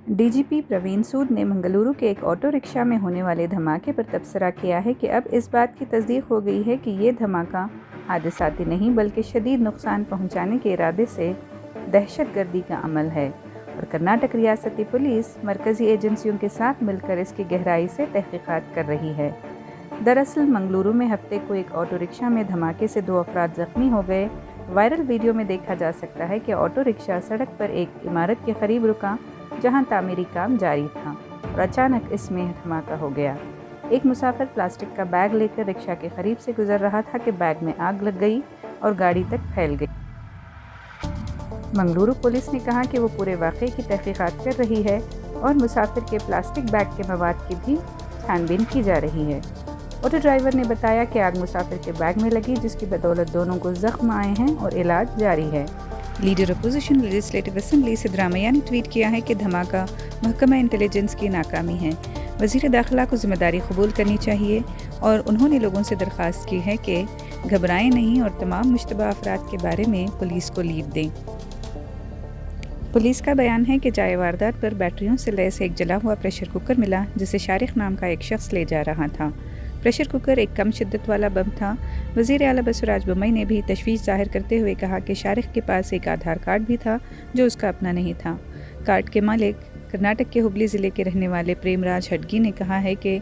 DGP Praveen सूद ने मंगलुरु के एक ऑटो रिक्शा में होने वाले धमाके पर तबसरा किया है कि अब इस बात की तस्दीक हो गई है कि ये धमाका हादसाती नहीं बल्कि शदीद नुकसान पहुंचाने के इरादे से दहशतगर्दी का अमल है और कर्नाटक रियासती पुलिस मरकज़ी एजेंसियों के साथ मिलकर इसकी गहराई से तहकीकात कर रही है। दरअसल मंगलुरु में हफ्ते को एक ऑटो रिक्शा में धमाके से 2 अफराद ज़ख्मी हो गए। वायरल वीडियो में देखा जा सकता है कि ऑटो रिक्शा सड़क पर एक इमारत के करीब रुका जहां तामीरी काम जारी था और अचानक इसमें धमाका हो गया। एक मुसाफिर प्लास्टिक का बैग लेकर रिक्शा के करीब से गुजर रहा था कि बैग में आग लग गई और गाड़ी तक फैल गई। मंगलुरु पुलिस ने कहा कि वो पूरे वाक़े की तहकीकात कर रही है और मुसाफिर के प्लास्टिक बैग के मवाद की भी छानबीन की जा रही है। ऑटो ड्राइवर ने बताया कि आग मुसाफिर के बैग में लगी, जिसकी बदौलत दोनों को जख्म आए हैं और इलाज जारी है। Leader opposition legislative assembly Siddaramaiah ने ट्वीट किया है कि धमाका महकमा इंटेलिजेंस की नाकामी है। वज़ीर दाखिला को जिम्मेदारी कबूल करनी चाहिए और उन्होंने लोगों से दरख्वास्त की है कि घबराएं नहीं और तमाम मुश्तबा अफराद के बारे में पुलिस को लीड दें। पुलिस का बयान है कि जाए वारदात पर बैटरियों से लैस एक जला हुआ प्रेशर कुकर मिला, जिसे शारिक नाम का एक शख्स ले जा रहा था। प्रेशर कुकर एक कम शिद्दत वाला बम था। वज़ीर आला बसवराज बोम्मई ने भी तशवीश ज़ाहिर करते हुए कहा कि शारिक के पास एक आधार कार्ड भी था जो उसका अपना नहीं था। कार्ड के मालिक कर्नाटक के हुबली ज़िले के रहने वाले प्रेमराज हडगी ने कहा है कि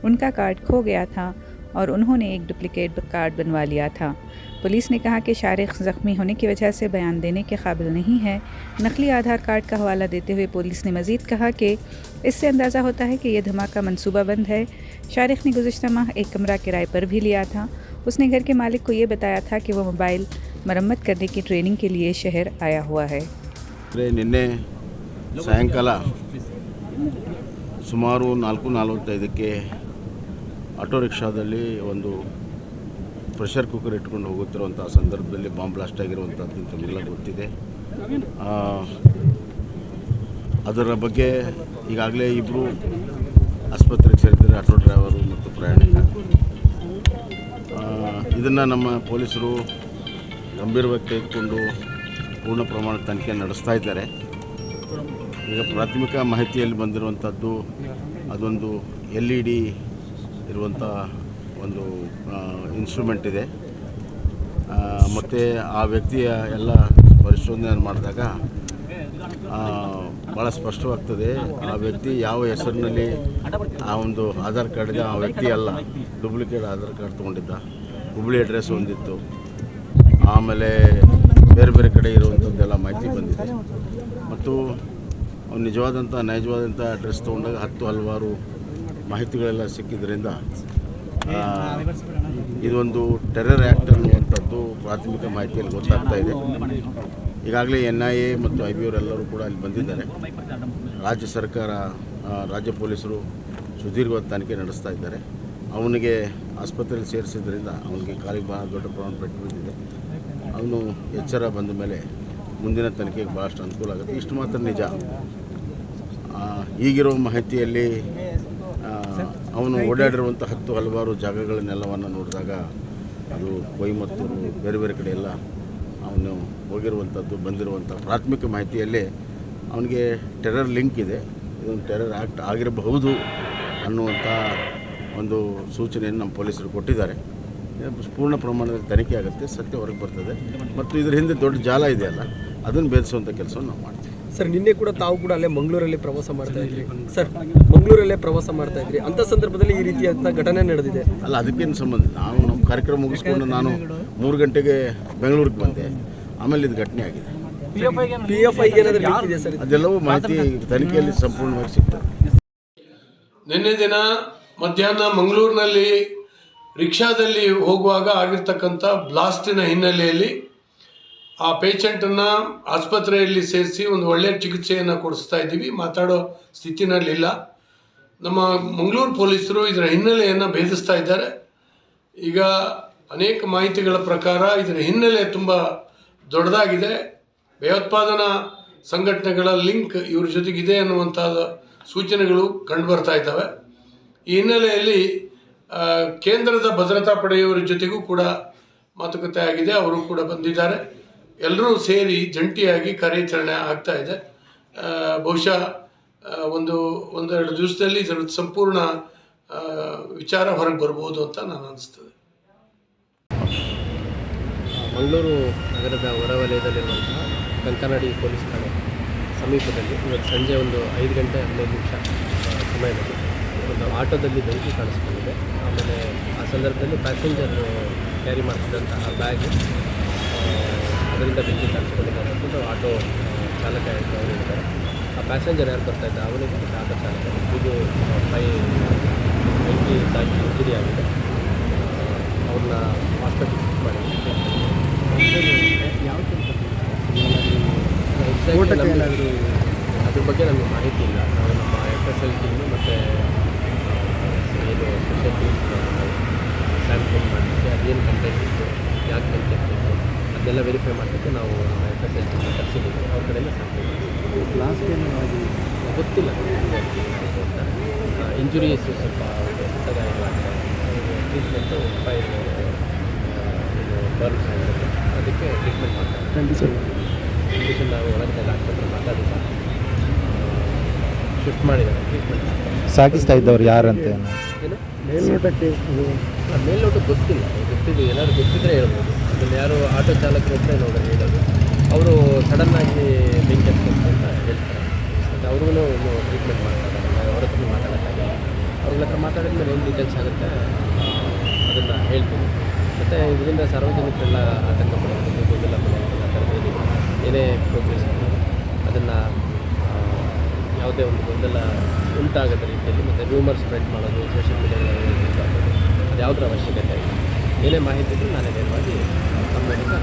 उनका कार्ड खो गया था और उन्होंने एक डुप्लिकेट कार्ड बनवा लिया था। पुलिस ने कहा कि शारिक ज़ख्मी होने की वजह से बयान देने के काबिल नहीं है। नकली आधार कार्ड का हवाला देते हुए पुलिस ने मज़ीद कहा कि इससे अंदाज़ा होता है कि यह धमाका मनसूबाबंद है। शारिक ने गुज़िश्ता माह एक कमरा किराए पर भी लिया था। उसने घर के मालिक को ये बताया था कि वो मोबाइल मरम्मत करने की ट्रेनिंग के लिए शहर आया हुआ है। निन्ने ಸಾಯಂಕಾಲ ಸುಮಾರು 4:45ಕ್ಕೆ ಆಟೋ ರಿಕ್ಷಾದಲ್ಲಿ ಒಂದು ಪ್ರೆಷರ್ ಕುಕ್ಕರ್ ಇಟ್ಕೊಂಡು ಹೋಗುತ್ತಿರುವಂಥ ಸಂದರ್ಭದಲ್ಲಿ ಬಾಂಬ್ ಬ್ಲಾಸ್ಟ್ ಆಗಿರುವಂಥದ್ದು ತಮಗೆಲ್ಲ ಗೊತ್ತಿದೆ. ಅದರ ಬಗ್ಗೆ ಈಗಾಗಲೇ ಇಬ್ಬರು ಆಸ್ಪತ್ರೆಗೆ ಸೇರಿದ್ದಾರೆ, ಆಟೋ ಡ್ರೈವರು ಮತ್ತು ಪ್ರಯಾಣಿಕ. ಇದನ್ನು ನಮ್ಮ ಪೊಲೀಸರು ಗಂಭೀರವಾಗಿ ತೆಗೆದುಕೊಂಡು ಪೂರ್ಣ ಪ್ರಮಾಣದ ತನಿಖೆ ನಡೆಸ್ತಾ ಇದ್ದಾರೆ. ಈಗ ಪ್ರಾಥಮಿಕ ಮಾಹಿತಿಯಲ್ಲಿ ಬಂದಿರುವಂಥದ್ದು ಅದೊಂದು LED ಇರುವಂಥ ಒಂದು ಇನ್ಸ್ಟ್ರೂಮೆಂಟ್ ಇದೆ. ಮತ್ತು ಆ ವ್ಯಕ್ತಿಯ ಎಲ್ಲ ಪರಿಶೋಧನೆ ಮಾಡಿದಾಗ ಭಾಳ ಸ್ಪಷ್ಟವಾಗ್ತದೆ ಆ ವ್ಯಕ್ತಿ ಯಾವ ಹೆಸರಿನಲ್ಲಿ ಆ ಒಂದು ಆಧಾರ್ ಕಾರ್ಡ್ ಇದೆ, ಆ ವ್ಯಕ್ತಿ ಅಲ್ಲ, ಡೂಪ್ಲಿಕೇಟ್ ಆಧಾರ್ ಕಾರ್ಡ್ ತೊಗೊಂಡಿದ್ದ, ಹುಬ್ಳಿ ಅಡ್ರೆಸ್ ಹೊಂದಿತ್ತು. ಆಮೇಲೆ ಬೇರೆ ಬೇರೆ ಕಡೆ ಇರುವಂಥದ್ದೆಲ್ಲ ಮಾಹಿತಿ ಬಂದಿದೆ ಮತ್ತು ಅವ್ನು ನೈಜವಾದಂಥ ಅಡ್ರೆಸ್ ತೊಗೊಂಡಾಗ ಹಲವಾರು ಮಾಹಿತಿಗಳೆಲ್ಲ ಸಿಕ್ಕಿದ್ರಿಂದ ಇದೊಂದು ಟೆರರ್ ಆ್ಯಕ್ಟ್ ಅನ್ನುವಂಥದ್ದು ಪ್ರಾಥಮಿಕ ಮಾಹಿತಿಯಲ್ಲಿ ಗೊತ್ತಾಗ್ತಾ ಇದೆ. ಈಗಾಗಲೇ NIA ಮತ್ತು IB ಅವರೆಲ್ಲರೂ ಕೂಡ ಅಲ್ಲಿ ಬಂದಿದ್ದಾರೆ. ರಾಜ್ಯ ಸರ್ಕಾರ, ರಾಜ್ಯ ಪೊಲೀಸರು ಸುದೀರ್ಘವಾದ ತನಿಖೆ ನಡೆಸ್ತಾ ಇದ್ದಾರೆ. ಅವನಿಗೆ ಆಸ್ಪತ್ರೆಯಲ್ಲಿ ಸೇರಿಸಿದ್ರಿಂದ ಅವನಿಗೆ ಕಾಲಿಗೆ ಭಾಳ ದೊಡ್ಡ ಪ್ರಮಾಣ ಪೆಟ್ಟು ಬಿದ್ದಿದೆ. ಅವನು ಎಚ್ಚರ ಬಂದ ಮೇಲೆ ಮುಂದಿನ ತನಿಖೆಗೆ ಭಾಳಷ್ಟು ಅನುಕೂಲ ಆಗುತ್ತೆ. ಇಷ್ಟು ಮಾತ್ರ ನಿಜ, ಈಗಿರೋ ಮಾಹಿತಿಯಲ್ಲಿ ಅವನು ಓಡಾಡಿರುವಂಥ ಹಲವಾರು ಜಾಗಗಳನ್ನೆಲ್ಲವನ್ನು ನೋಡಿದಾಗ ಅದು ಕೊಯಮತ್ತೂರು ಬೇರೆ ಬೇರೆ ಕಡೆ ಎಲ್ಲ ಅವನು ಹೋಗಿರುವಂಥದ್ದು ಬಂದಿರುವಂಥ ಪ್ರಾಥಮಿಕ ಮಾಹಿತಿಯಲ್ಲಿ ಅವನಿಗೆ ಟೆರರ್ ಲಿಂಕ್ ಇದೆ, ಇದೊಂದು ಟೆರರ್ ಆ್ಯಕ್ಟ್ ಆಗಿರಬಹುದು ಅನ್ನುವಂಥ ಒಂದು ಸೂಚನೆಯನ್ನು ನಮ್ಮ ಪೊಲೀಸರು ಕೊಟ್ಟಿದ್ದಾರೆ. ಪೂರ್ಣ ಪ್ರಮಾಣದಲ್ಲಿ ತನಿಖೆ ಆಗುತ್ತೆ, ಸತ್ಯ ಹೊರಗೆ ಬರ್ತದೆ ಮತ್ತು ಇದರ ಹಿಂದೆ ದೊಡ್ಡ ಜಾಲ ಇದೆಯಲ್ಲ ಅದನ್ನು ಭೇದಿಸುವಂಥ ಕೆಲಸವನ್ನು ನಾವು ಮಾಡ್ತೀವಿ. ಸರ್, ನಿನ್ನೆ ಕೂಡ ತಾವು ಕೂಡ ಅಲ್ಲೇ ಮಂಗಳೂರಲ್ಲಿ ಪ್ರವಾಸ ಮಾಡ್ತಾ ಇದ್ರಿ ಸರ್, ಮಂಗಳೂರಲ್ಲೇ ಪ್ರವಾಸ ಮಾಡ್ತಾ ಇದ್ರಿ, ಅಂಥ ಸಂದರ್ಭದಲ್ಲಿ ಈ ರೀತಿಯಾದ ಘಟನೆ ನಡೆದಿದೆ ಅಲ್ಲ, ಅದಕ್ಕೇನು ಸಂಬಂಧ? ನಾವು ನಮ್ಮ ಕಾರ್ಯಕ್ರಮ ಮುಗಿಸ್ಕೊಂಡು ನಾನು 3 ಗಂಟೆಗೆ ಬೆಂಗಳೂರಿಗೆ ಬಂದೆ, ಆಮೇಲೆ ಇದು ಘಟನೆ ಆಗಿದೆ. PFIಗೆ ಏನಾದರೂ ಲಿಂಕ್ ಇದೆ ಸರ್? ಅದೆಲ್ಲವೂ ಮಾಹಿತಿ ತನಿಖೆಯಲ್ಲಿ ಸಂಪೂರ್ಣವಾಗಿ ಸಿಗ್ತದೆ. ನಿನ್ನೆ ದಿನ ಮಧ್ಯಾಹ್ನ ಮಂಗಳೂರಿನಲ್ಲಿ ರಿಕ್ಷಾದಲ್ಲಿ ಹೋಗುವಾಗ ಆಗಿರ್ತಕ್ಕಂಥ ಬ್ಲಾಸ್ಟಿನ ಹಿನ್ನೆಲೆಯಲ್ಲಿ ಆ ಪೇಷಂಟನ್ನು ಆಸ್ಪತ್ರೆಯಲ್ಲಿ ಸೇರಿಸಿ ಒಂದು ಒಳ್ಳೆಯ ಚಿಕಿತ್ಸೆಯನ್ನು ಕೊಡಿಸ್ತಾ ಇದ್ದೀವಿ. ಮಾತಾಡೋ ಸ್ಥಿತಿನಲ್ಲಿಲ್ಲ. ನಮ್ಮ ಮಂಗಳೂರು ಪೊಲೀಸರು ಇದರ ಹಿನ್ನೆಲೆಯನ್ನು ಭೇದಿಸ್ತಾ ಇದ್ದಾರೆ. ಈಗ ಅನೇಕ ಮಾಹಿತಿಗಳ ಪ್ರಕಾರ ಇದರ ಹಿನ್ನೆಲೆ ತುಂಬ ದೊಡ್ಡದಾಗಿದೆ. ಭಯೋತ್ಪಾದನಾ ಸಂಘಟನೆಗಳ ಲಿಂಕ್ ಇವ್ರ ಜೊತೆಗಿದೆ ಅನ್ನುವಂಥ ಸೂಚನೆಗಳು ಕಂಡುಬರ್ತಾ ಇದ್ದಾವೆ. ಈ ಹಿನ್ನೆಲೆಯಲ್ಲಿ ಕೇಂದ್ರದ ಭದ್ರತಾ ಪಡೆಯವರ ಜೊತೆಗೂ ಕೂಡ ಮಾತುಕತೆ ಆಗಿದೆ, ಅವರು ಕೂಡ ಬಂದಿದ್ದಾರೆ. ಎಲ್ಲರೂ ಸೇರಿ ಜಂಟಿಯಾಗಿ ಕಾರ್ಯಾಚರಣೆ ಆಗ್ತಾ ಇದೆ. ಬಹುಶಃ ಒಂದೆರಡು ದಿವಸದಲ್ಲಿ ಇದರ ಸಂಪೂರ್ಣ ವಿಚಾರ ಹೊರಗೆ ಬರ್ಬೋದು ಅಂತ ನಾನು ಅನಿಸ್ತದೆ. ಮಂಗಳೂರು ನಗರದ ಹೊರವಲಯದಲ್ಲಿರುವಂತಹ ಕಂಕನಾಡಿ ಪೊಲೀಸ್ ಠಾಣೆ ಸಮೀಪದಲ್ಲಿ ಇವತ್ತು ಸಂಜೆ ಒಂದು 5 ಗಂಟೆ 15 ನಿಮಿಷ ಸಮಯದಲ್ಲಿ ಒಂದು ಆಟೋದಲ್ಲಿ ಬೆಂಕಿ ಕಾಣಿಸ್ಕೊಂಡಿದೆ. ಆಮೇಲೆ ಆ ಸಂದರ್ಭದಲ್ಲಿ ಪ್ಯಾಸೆಂಜರ್ ಕ್ಯಾರಿ ಮಾಡ್ತಿದ್ದಂತಹ ಬ್ಯಾಗ್ ಅದರಿಂದ ಬೆಂಕಿ ಕಾಣಿಸ್ಕೊಂಡಿದ್ದಾರೆ ಅಂದ್ಬಿಟ್ಟು ಆಟೋ ಚಾಲಕ ಅವರು ಹೇಳಿದ್ದಾರೆ. ಆ ಪ್ಯಾಸೆಂಜರ್ ಯಾರು ಬರ್ತಾಯಿದ್ದ ಅವನಿಗೆ ಮತ್ತು ಆಟೋ ಚಾಲಕ ಇದು ಬೆಂಕಿ ತಾಗಿ ಇಂಜುರಿ ಆಗಿದೆ. ಅವ್ರನ್ನ ಹಾಸ್ಪಿಟಲ್ ಶಿಫ್ಟ್ ಮಾಡಿದ್ದಾರೆ. ಯಾವ ಎಕ್ಸಾಕ್ಟ್ಲಿ ಅದ್ರ ಬಗ್ಗೆ ನಮಗೆ ಮಾಹಿತಿ ಇಲ್ಲ. ನಾವು ನಮ್ಮ FSL ಟೀಮು ಮತ್ತು ಏನು ಸ್ಪೆಷಲ್ ಟೀಮ್ ಸ್ಯಾಂಪಲ್ ಮಾಡಲಿಕ್ಕೆ ಅದೇನು ಕಂಟೆಂಟ್ ಇತ್ತು, ಯಾಕೆ ಕಂಟೆಂಟ್ ಇತ್ತು ಅದನ್ನೆಲ್ಲ ವೆರಿಫೈ ಮಾಡಲಿಕ್ಕೆ ನಾವು ನಮ್ಮ FSL ಟೀಮ್ನ ಕರೆಸಿದ್ದೀವಿ. ಅವ್ರ ಕಡೆಯಿಂದ ಸ್ಯಾಂಪಲ್ ಲಾಸ್ಟ್ ಏನು ಗೊತ್ತಿಲ್ಲ ಇಂಜುರೀಸ್ ಸ್ವಲ್ಪ ಗಾಯಗಳಾಗ್ತದೆ. ಟ್ರೀಟ್ಮೆಂಟು ಬರ್ನ್ಸ್ ಆಗಿರುತ್ತೆ, ಅದಕ್ಕೆ ಟ್ರೀಟ್ಮೆಂಟ್ ಮಾಡ್ತಾರೆ. ಕಂಡೀಷನ್ ನಾವು ಒಳಗಡೆ ಡಾಕ್ಟರ್ ಮಾತಾಡಿಲ್ಲ, ಶಿಫ್ಟ್ ಮಾಡಿದ್ದಾರೆ, ಟ್ರೀಟ್ಮೆಂಟ್ ಸಾಗಿಸ್ತಾ ಇದ್ದವ್ರು ಯಾರಂತ ಏನು ಮೇಲ್ನೋಟಕ್ಕೆ ಗೊತ್ತಿಲ್ಲ. ಗೊತ್ತಿದ್ದು ಏನಾದ್ರು ಗೊತ್ತಿದ್ರೆ ಹೇಳ್ಬೋದು. ಅದನ್ನು ಯಾರು ಆಟೋ ಚಾಲಕರು ಒಬ್ಬರೇ ನೋಡೋದು ಹೇಳೋದು. ಅವರು ಸಡನ್ನಾಗಿ ಬೆಂಕಿ ಹತ್ಕೊಂಡು ಅಂತ ಹೇಳ್ತಾರೆ. ಮತ್ತು ಅವ್ರಿಗೂ ಇನ್ನೂ ಟ್ರೀಟ್ಮೆಂಟ್ ಮಾಡ್ತಾರೆ. ಅವ್ರ ಹತ್ರ ಮಾತಾಡೋಕ್ಕಾಗಿಲ್ಲ. ಅವ್ರ ಹತ್ರ ಮಾತಾಡಿದ್ಮೇಲೆ ಏನು ಡೀಟೇಲ್ಸ್ ಆಗುತ್ತೆ ಅದನ್ನು ಹೇಳ್ತೀನಿ. ಮತ್ತು ಇದರಿಂದ ಸಾರ್ವಜನಿಕರೆಲ್ಲ ಆತಂಕ ಪಡೋದು, ಗೊಂದಲ ಪಡೋದು ಆ ಥರದ್ದು ಏನೇ ಪ್ರೋಗ್ರೆಸ್ ಅದನ್ನು ಯಾವುದೇ ಒಂದು ಗೊಂದಲ ಉಂಟಾಗದ ರೀತಿಯಲ್ಲಿ ಮತ್ತು ರೂಮರ್ ಸ್ಪ್ರೆಡ್ ಮಾಡೋದು, ಸೋಷಿಯಲ್ ಮೀಡಿಯಾಗಳಲ್ಲಿ ಅದು ಯಾವುದರ ಅವಶ್ಯಕತೆ ಇಲ್ಲ. ಏನೇ ಮಾಹಿತಿ ಇದ್ದರೂ ನಾನೇ ನೇರವಾಗಿ ಕಂಪ್ಲೇಂಟಿಂದ